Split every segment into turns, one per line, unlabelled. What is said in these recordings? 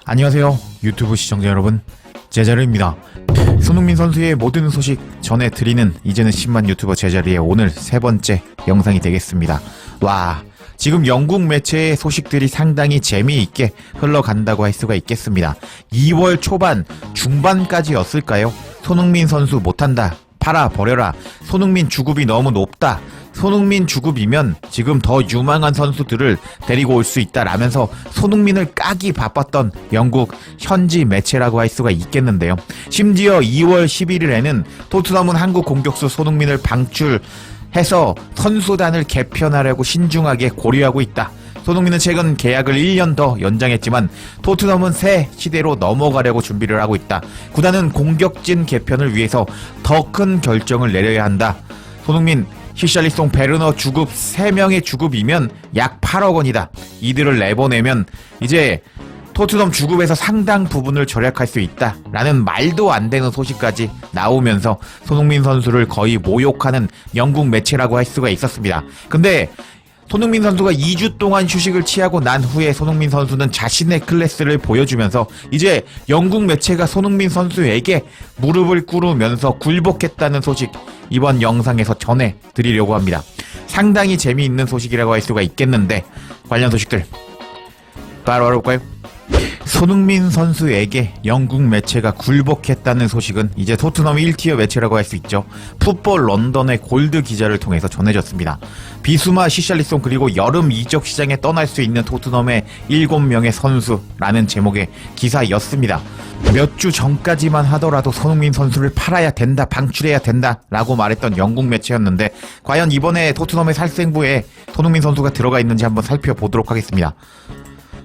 안녕하세요 유튜브 시청자 여러분, 제자리입니다. 손흥민 선수의 모든 소식 전해드리는 이제는 10만 유튜버 제자리의 오늘 세 번째 영상이 되겠습니다. 와, 지금 영국 매체의 소식들이 상당히 재미있게 흘러간다고 할 수가 있겠습니다. 2월 초반 중반까지였을까요? 손흥민 선수 못한다, 팔아 버려라, 손흥민 주급이 너무 높다, 손흥민 주급이면 지금 더 유망한 선수들을 데리고 올 수 있다 라면서 손흥민을 까기 바빴던 영국 현지 매체라고 할 수가 있겠는데요. 심지어 2월 11일에는 토트넘은 한국 공격수 손흥민을 방출해서 선수단을 개편하려고 신중하게 고려하고 있다. 손흥민은 최근 계약을 1년 더 연장했지만 토트넘은 새 시대로 넘어가려고 준비를 하고 있다. 구단은 공격진 개편을 위해서 더 큰 결정을 내려야 한다. 손흥민, 히샬리송, 베르너 주급 3명의 주급이면 약 8억 원이다. 이들을 내보내면 이제 토트넘 주급에서 상당 부분을 절약할 수 있다 라는 말도 안 되는 소식까지 나오면서 손흥민 선수를 거의 모욕하는 영국 매체라고 할 수가 있었습니다. 근데 손흥민 선수가 2주 동안 휴식을 취하고 난 후에 손흥민 선수는 자신의 클래스를 보여주면서 이제 영국 매체가 손흥민 선수에게 무릎을 꿇으면서 굴복했다는 소식, 이번 영상에서 전해드리려고 합니다. 상당히 재미있는 소식이라고 할 수가 있겠는데 관련 소식들 바로 알아볼까요? 손흥민 선수에게 영국 매체가 굴복했다는 소식은 이제 토트넘 1티어 매체라고 할 수 있죠. 풋볼 런던의 골드 기자를 통해서 전해졌습니다. 비수마, 히샬리송 그리고 여름 이적 시장에 떠날 수 있는 토트넘의 7명의 선수라는 제목의 기사였습니다. 몇 주 전까지만 하더라도 손흥민 선수를 팔아야 된다, 방출해야 된다 라고 말했던 영국 매체였는데 과연 이번에 토트넘의 살생부에 손흥민 선수가 들어가 있는지 한번 살펴보도록 하겠습니다.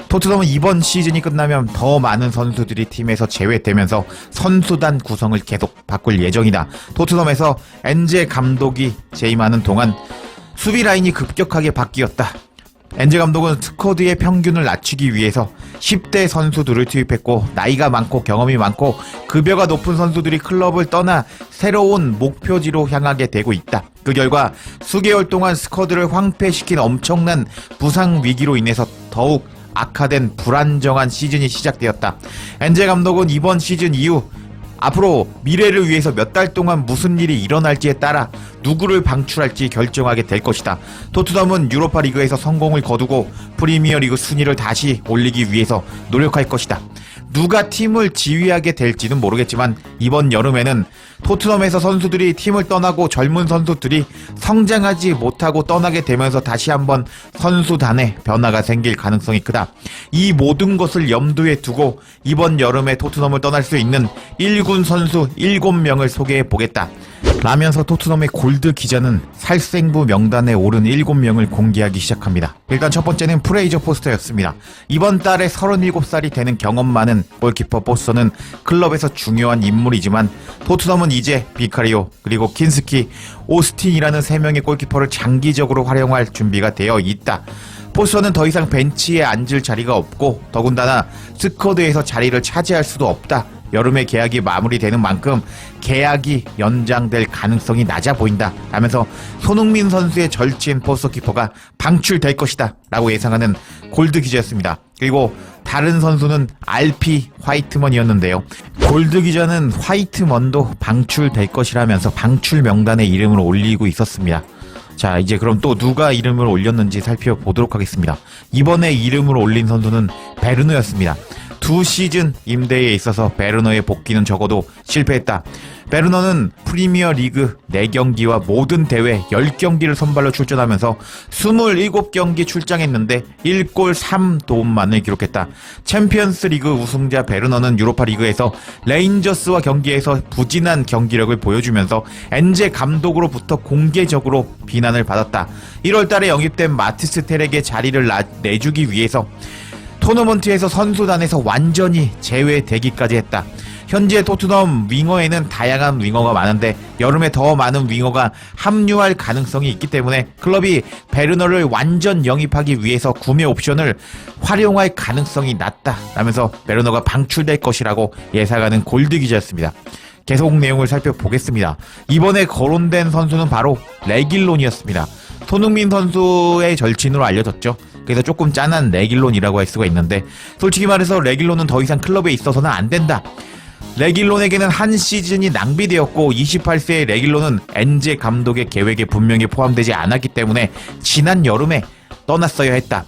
토트넘은 이번 시즌이 끝나면 더 많은 선수들이 팀에서 제외되면서 선수단 구성을 계속 바꿀 예정이다. 토트넘에서 엔제 감독이 재임하는 동안 수비 라인이 급격하게 바뀌었다. 엔제 감독은 스쿼드의 평균을 낮추기 위해서 10대 선수들을 투입했고 나이가 많고 경험이 많고 급여가 높은 선수들이 클럽을 떠나 새로운 목표지로 향하게 되고 있다. 그 결과 수개월 동안 스쿼드를 황폐시킨 엄청난 부상 위기로 인해서 더욱 악화된 불안정한 시즌이 시작되었다. 엔제 감독은 이번 시즌 이후 앞으로 미래를 위해서 몇 달 동안 무슨 일이 일어날지에 따라 누구를 방출할지 결정하게 될 것이다. 토트넘은 유로파 리그에서 성공을 거두고 프리미어 리그 순위를 다시 올리기 위해서 노력할 것이다. 누가 팀을 지휘하게 될지는 모르겠지만 이번 여름에는 토트넘에서 선수들이 팀을 떠나고 젊은 선수들이 성장하지 못하고 떠나게 되면서 다시 한번 선수단에 변화가 생길 가능성이 크다. 이 모든 것을 염두에 두고 이번 여름에 토트넘을 떠날 수 있는 1군 선수 7명을 소개해 보겠다 라면서 토트넘의 골드 기자는 살생부 명단에 오른 7명을 공개하기 시작합니다. 일단 첫 번째는 프레이저 포스터였습니다. 이번 달에 37살이 되는 경험 많은 골키퍼 포스터는 클럽에서 중요한 인물이지만 토트넘은 이제 비카리오 그리고 킨스키, 오스틴이라는 3명의 골키퍼를 장기적으로 활용할 준비가 되어 있다. 포스터는 더 이상 벤치에 앉을 자리가 없고 더군다나 스쿼드에서 자리를 차지할 수도 없다. 여름에 계약이 마무리되는 만큼 계약이 연장될 가능성이 낮아 보인다 라면서 손흥민 선수의 절친 포스터키퍼가 방출될 것이다 라고 예상하는 골드 기자였습니다. 그리고 다른 선수는 RP 화이트먼이었는데요. 골드 기자는 화이트먼도 방출될 것이라면서 방출 명단에 이름을 올리고 있었습니다. 자, 이제 그럼 또 누가 이름을 올렸는지 살펴보도록 하겠습니다. 이번에 이름을 올린 선수는 베르너였습니다. 2시즌 임대에 있어서 베르너의 복귀는 적어도 실패했다. 베르너는 프리미어 리그 4경기와 모든 대회 10경기를 선발로 출전하면서 27경기 출장했는데 1골 3도움만을 기록했다. 챔피언스 리그 우승자 베르너는 유로파 리그에서 레인저스와 경기에서 부진한 경기력을 보여주면서 엔제 감독으로부터 공개적으로 비난을 받았다. 1월달에 영입된 마티스 텔에게 자리를 내주기 위해서 토너먼트에서 선수단에서 완전히 제외되기까지 했다. 현재 토트넘 윙어에는 다양한 윙어가 많은데 여름에 더 많은 윙어가 합류할 가능성이 있기 때문에 클럽이 베르너를 완전 영입하기 위해서 구매 옵션을 활용할 가능성이 낮다 라면서 베르너가 방출될 것이라고 예상하는 골드 기자였습니다. 계속 내용을 살펴보겠습니다. 이번에 거론된 선수는 바로 레길론이었습니다. 손흥민 선수의 절친으로 알려졌죠. 그래서 조금 짠한 레길론이라고 할 수가 있는데, 솔직히 말해서 레길론은 더 이상 클럽에 있어서는 안 된다. 레길론에게는 한 시즌이 낭비되었고 28세의 레길론은 엔제 감독의 계획에 분명히 포함되지 않았기 때문에 지난 여름에 떠났어야 했다.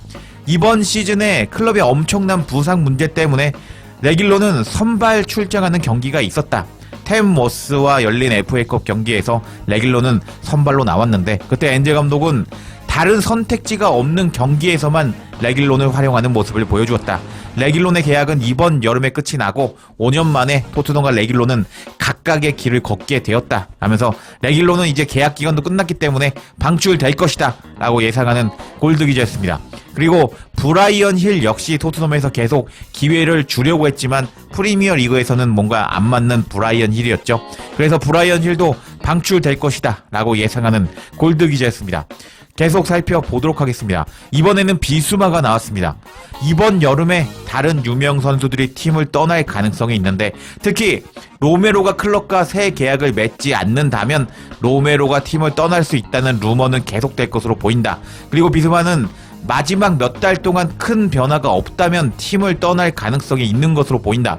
이번 시즌에 클럽의 엄청난 부상 문제 때문에 레길론은 선발 출장하는 경기가 있었다. 템 모스와 열린 FA컵 경기에서 레길론은 선발로 나왔는데, 그때 엔제 감독은 다른 선택지가 없는 경기에서만 레길론을 활용하는 모습을 보여주었다. 레길론의 계약은 이번 여름에 끝이 나고 5년 만에 토트넘과 레길론은 각각의 길을 걷게 되었다 하면서, 레길론은 이제 계약 기간도 끝났기 때문에 방출될 것이다 라고 예상하는 골드 기자였습니다. 그리고 브라이언 힐 역시 토트넘에서 계속 기회를 주려고 했지만 프리미어 리그에서는 뭔가 안 맞는 브라이언 힐이었죠. 그래서 브라이언 힐도 방출될 것이다 라고 예상하는 골드 기자였습니다. 계속 살펴보도록 하겠습니다. 이번에는 비수마가 나왔습니다. 이번 여름에 다른 유명 선수들이 팀을 떠날 가능성이 있는데, 특히 로메로가 클럽과 새 계약을 맺지 않는다면 로메로가 팀을 떠날 수 있다는 루머는 계속될 것으로 보인다. 그리고 비수마는 마지막 몇 달 동안 큰 변화가 없다면 팀을 떠날 가능성이 있는 것으로 보인다.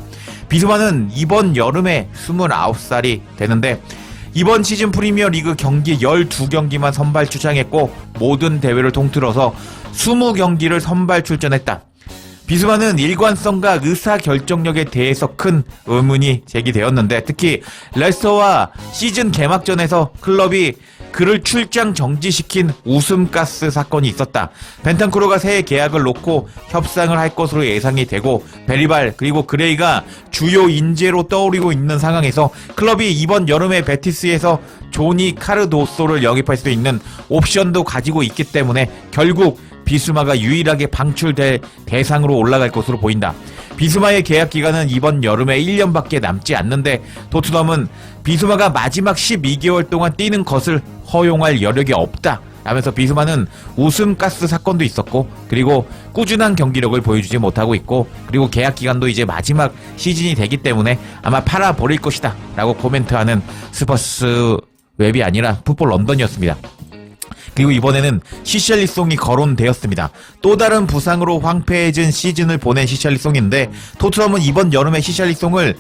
비수마는 이번 여름에 29살이 되는데, 이번 시즌 프리미어 리그 경기 12경기만 선발 출장했고 모든 대회를 통틀어서 20경기를 선발 출전했다. 비수마는 일관성과 의사결정력에 대해서 큰 의문이 제기되었는데, 특히 레스터와 시즌 개막전에서 클럽이 그를 출장 정지시킨 웃음가스 사건이 있었다. 벤탄쿠르가 새 계약을 놓고 협상을 할 것으로 예상이 되고, 베리발 그리고 그레이가 주요 인재로 떠오르고 있는 상황에서 클럽이 이번 여름에 베티스에서 조니 카르도소를 영입할 수 있는 옵션도 가지고 있기 때문에 결국 비수마가 유일하게 방출될 대상으로 올라갈 것으로 보인다. 비수마의 계약 기간은 이번 여름에 1년밖에 남지 않는데, 토트넘은 비수마가 마지막 12개월 동안 뛰는 것을 허용할 여력이 없다 하면서, 비수마는 웃음가스 사건도 있었고, 그리고 꾸준한 경기력을 보여주지 못하고 있고, 그리고 계약 기간도 이제 마지막 시즌이 되기 때문에 아마 팔아버릴 것이다 라고 코멘트하는 스퍼스 웹이 아니라 풋볼 런던이었습니다. 그리고 이번에는 시샬리송이 거론되었습니다. 또 다른 부상으로 황폐해진 시즌을 보낸 시샬리송인데, 토트넘은 이번 여름에 시샬리송을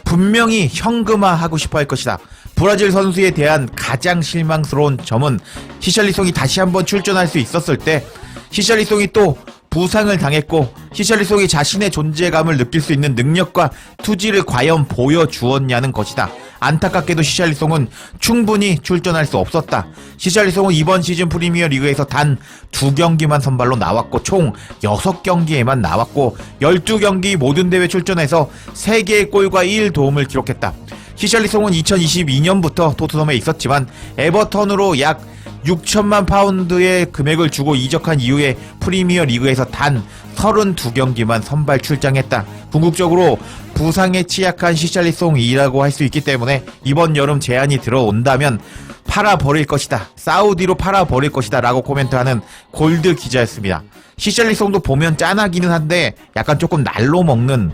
분명히 현금화하고 싶어 할 것이다. 브라질 선수에 대한 가장 실망스러운 점은, 시샬리송이 다시 한번 출전할 수 있었을 때 시샬리송이 또 부상을 당했고, 시샬리송이 자신의 존재감을 느낄 수 있는 능력과 투지를 과연 보여주었냐는 것이다. 안타깝게도 시샬리송은 충분히 출전할 수 없었다. 시샬리송은 이번 시즌 프리미어 리그에서 단 2경기만 선발로 나왔고 총 6경기에만 나왔고 12경기 모든 대회 출전해서 3개의 골과 1도움을 기록했다. 시샬리송은 2022년부터 토트넘에 있었지만 에버턴으로 약 6천만 파운드의 금액을 주고 이적한 이후에 프리미어 리그에서 단 32경기만 선발 출장했다. 궁극적으로 부상에 취약한 시샬리송이라고 할 수 있기 때문에 이번 여름 제안이 들어온다면 팔아버릴 것이다. 사우디로 팔아버릴 것이다 라고 코멘트하는 골드 기자였습니다. 시샬리송도 보면 짠하기는 한데 약간 조금 날로 먹는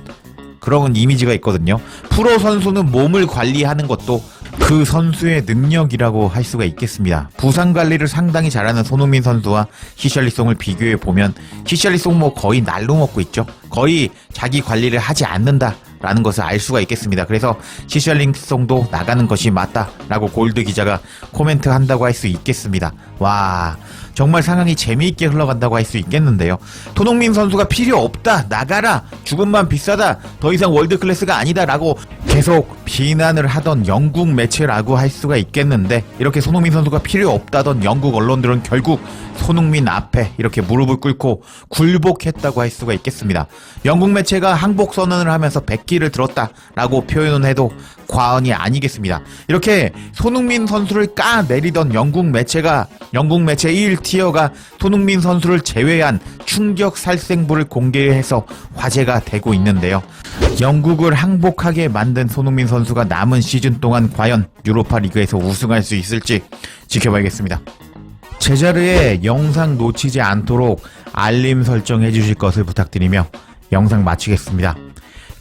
그런 이미지가 있거든요. 프로 선수는 몸을 관리하는 것도 그 선수의 능력이라고 할 수가 있겠습니다. 부상 관리를 상당히 잘하는 손흥민 선수와 히샬리송을 비교해 보면 히샬리송 뭐 거의 날로 먹고 있죠. 거의 자기 관리를 하지 않는다라는 것을 알 수가 있겠습니다. 그래서 히샬리송도 나가는 것이 맞다라고 골드 기자가 코멘트한다고 할 수 있겠습니다. 와, 정말 상황이 재미있게 흘러간다고 할 수 있겠는데요. 손흥민 선수가 필요 없다, 나가라, 죽음만 비싸다, 더 이상 월드클래스가 아니다 라고 계속 비난을 하던 영국 매체라고 할 수가 있겠는데, 이렇게 손흥민 선수가 필요 없다던 영국 언론들은 결국 손흥민 앞에 이렇게 무릎을 꿇고 굴복했다고 할 수가 있겠습니다. 영국 매체가 항복 선언을 하면서 백기를 들었다라고 표현은 해도 과언이 아니겠습니다. 이렇게 손흥민 선수를 까내리던 영국 매체 1티어가 손흥민 선수를 제외한 충격 살생부를 공개해서 화제가 되고 있는데요. 영국을 항복하게 만든 손흥민 선수가 남은 시즌 동안 과연 유로파 리그에서 우승할 수 있을지 지켜봐야겠습니다. 제자리에 영상 놓치지 않도록 알림 설정해 주실 것을 부탁드리며 영상 마치겠습니다.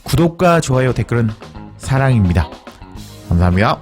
구독과 좋아요, 댓글은 사랑입니다. 감사합니다.